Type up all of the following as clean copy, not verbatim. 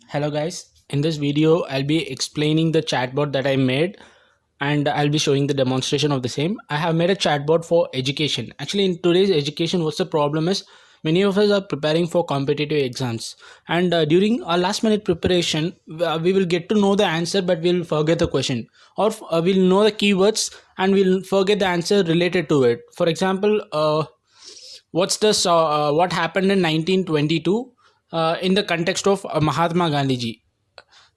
Hello guys, in this video I'll be explaining the chatbot that I made and I'll be showing the demonstration of the same. I have made a chatbot for education. Actually in today's education what's the problem is many of us are preparing for competitive exams and during our last minute preparation we will get to know the answer but we'll forget the question or we'll know the keywords and we'll forget the answer related to it. For example, what happened in 1922 in the context of Mahatma Gandhi ji.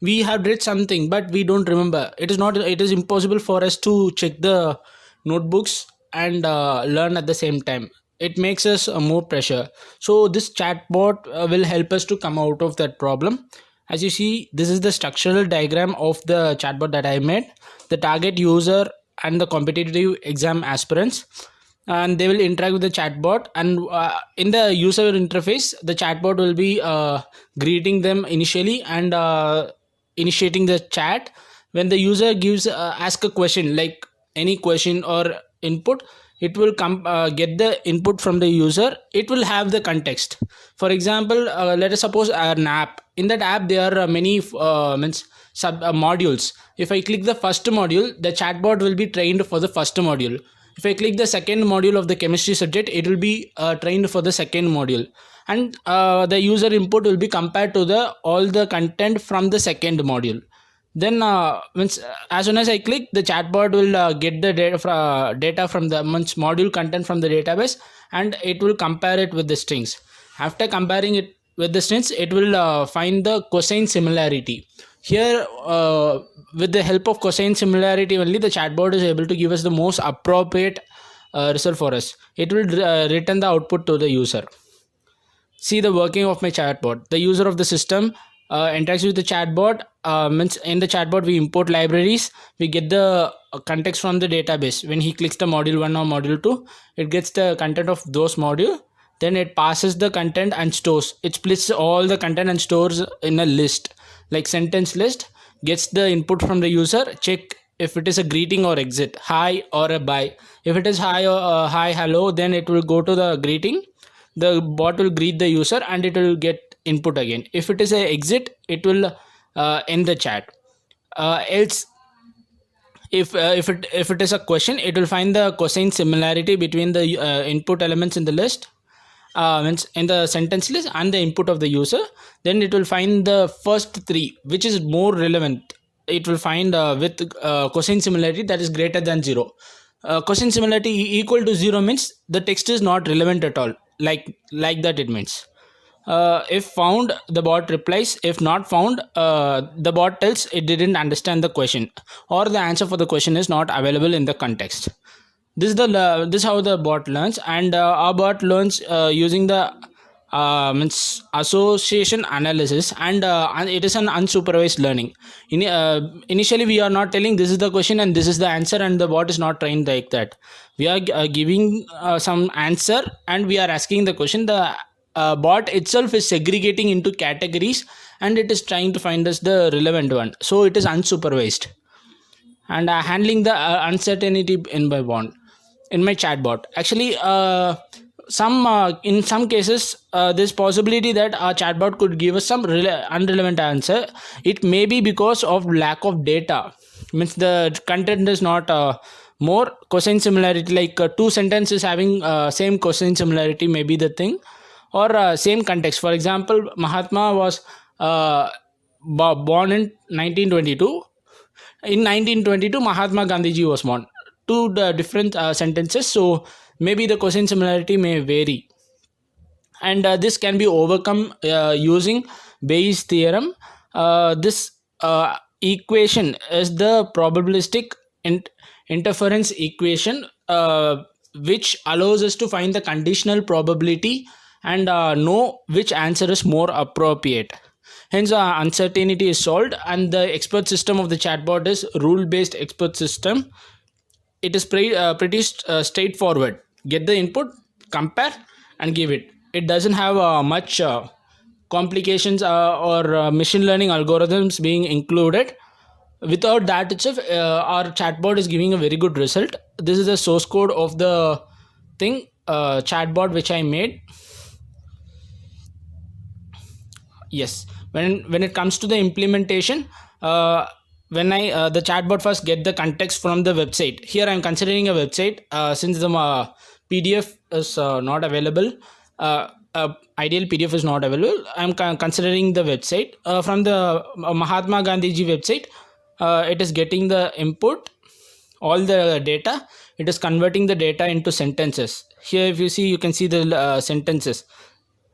We have read something but we don't remember. It is impossible for us to check the notebooks and learn at the same time. It makes us more pressure. So this chatbot will help us to come out of that problem. As you see, this is the structural diagram of the chatbot that I made. The target user and the competitive exam aspirants, and they will interact with the chatbot, and in the user interface the chatbot will be greeting them initially and initiating the chat. When the user gives ask a question like any question or input, it will come get the input from the user. It will have the context. For example, let us suppose an app. In that app there are many means sub modules. If I click the first module, the chatbot will be trained for the first module. If I click the second module of the chemistry subject, it will be trained for the second module, and the user input will be compared to the all the content from the second module. Then as soon as I click, the chatbot will get the data from the module content from the database, and it will compare it with the strings. After comparing it with the strings, it will find the cosine similarity. Here with the help of cosine similarity only, the chatbot is able to give us the most appropriate result for us. It will return the output to the user. See the working of my chatbot. The user of the system interacts with the chatbot. Means in the chatbot we import libraries, we get the context from the database. When he clicks the module 1 or module 2, it gets the content of those module. Then it passes the content and stores. It splits all the content and stores in a list, like sentence list. Gets the input from the user, check if it is a greeting or exit, hi or a bye. If it is hi or hi hello, then it will go to the greeting. The bot will greet the user and it will get input again. If it is a exit, it will end the chat. Else, if it is a question, it will find the cosine similarity between the input elements in the list, means in the sentence list, and the input of the user. Then it will find the first three which is more relevant. It will find with cosine similarity that is greater than 0. Cosine similarity equal to 0 means the text is not relevant at all, like that it means. If found, the bot replies. If not found, the bot tells it didn't understand the question, or the answer for the question is not available in the context. This is how the bot learns. And our bot learns using the means association analysis, and it is an unsupervised learning. Initially we are not telling this is the question and this is the answer, and the bot is not trained like that. We are giving some answer and we are asking the question. The bot itself is segregating into categories and it is trying to find us the relevant one, so it is unsupervised. And handling the uncertainty in my chatbot. Actually, some in some cases there's possibility that our chatbot could give us some unrelevant answer. It may be because of lack of data, means the content is not more cosine similarity, like two sentences having same cosine similarity may be the thing, or same context. For example, Mahatma was born in 1922. In 1922 Mahatma Gandhi ji was born. Two different sentences, so maybe the cosine similarity may vary. And this can be overcome using Bayes theorem. This equation is the probabilistic interference equation, which allows us to find the conditional probability and know which answer is more appropriate. Hence uncertainty is solved, and the expert system of the chatbot is rule based expert system. It is pretty straightforward. Get the input, compare, and give it. It doesn't have much complications or machine learning algorithms being included. Without that itself, our chatbot is giving a very good result. This is the source code of the thing, chatbot which I made. Yes, when it comes to the implementation, when I the chatbot first get the context from the website. Here I'm considering a website, since the PDF is not available. Ideal PDF is not available. I'm considering the website from the Mahatma Gandhi ji website. It is getting the input, all the data. It is converting the data into sentences. Here if you see, you can see the sentences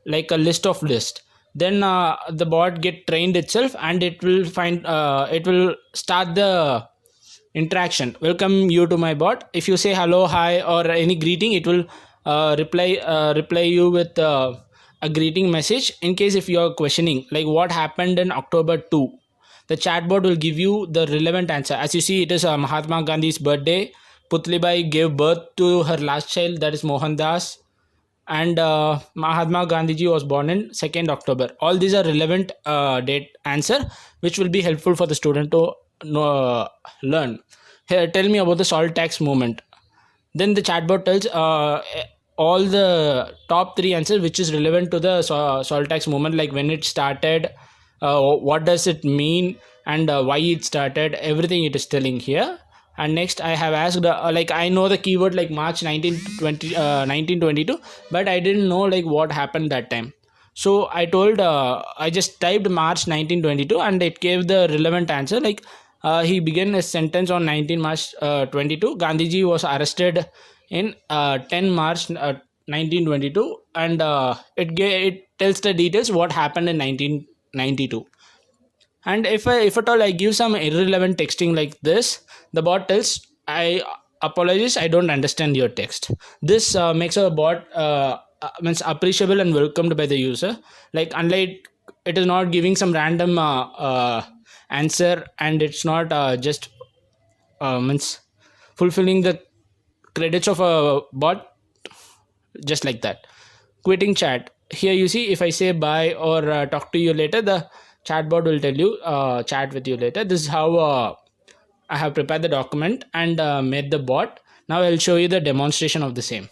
like a list. Then the bot get trained itself, and it will find it will start the interaction. Welcome you to my bot. If you say hello, hi, or any greeting, it will reply you with a greeting message. In case if you are questioning like what happened in October 2, the chatbot will give you the relevant answer. As you see, it is Mahatma Gandhi's birthday. Putlibai gave birth to her last child, that is Mohandas, and Mahatma Gandhiji was born in 2nd October. All these are relevant date answer, which will be helpful for the student to learn. Here, tell me about the salt tax movement. Then the chatbot tells all the top 3 answers which is relevant to the salt tax movement, like when it started, what does it mean, and why it started. Everything it is telling here. And next I have asked like I know the keyword like March 1922, but I didn't know like what happened that time. So I told I just typed March 1922, and it gave the relevant answer. Like he began his sentence on 19 March 22. Gandhiji was arrested in 10 March 1922, and it tells the details what happened in 1992. And if at all I give some irrelevant texting like this, the bot tells, I apologize, I don't understand your text. This makes a bot means appreciable and welcomed by the user. Like unlike, it is not giving some random answer, and it's not just means fulfilling the credits of a bot just like that. Quitting chat. Here you see, if I say bye or talk to you later, the chatbot will tell you chat with you later. This is how I have prepared the document and made the bot. Now I'll show you the demonstration of the same.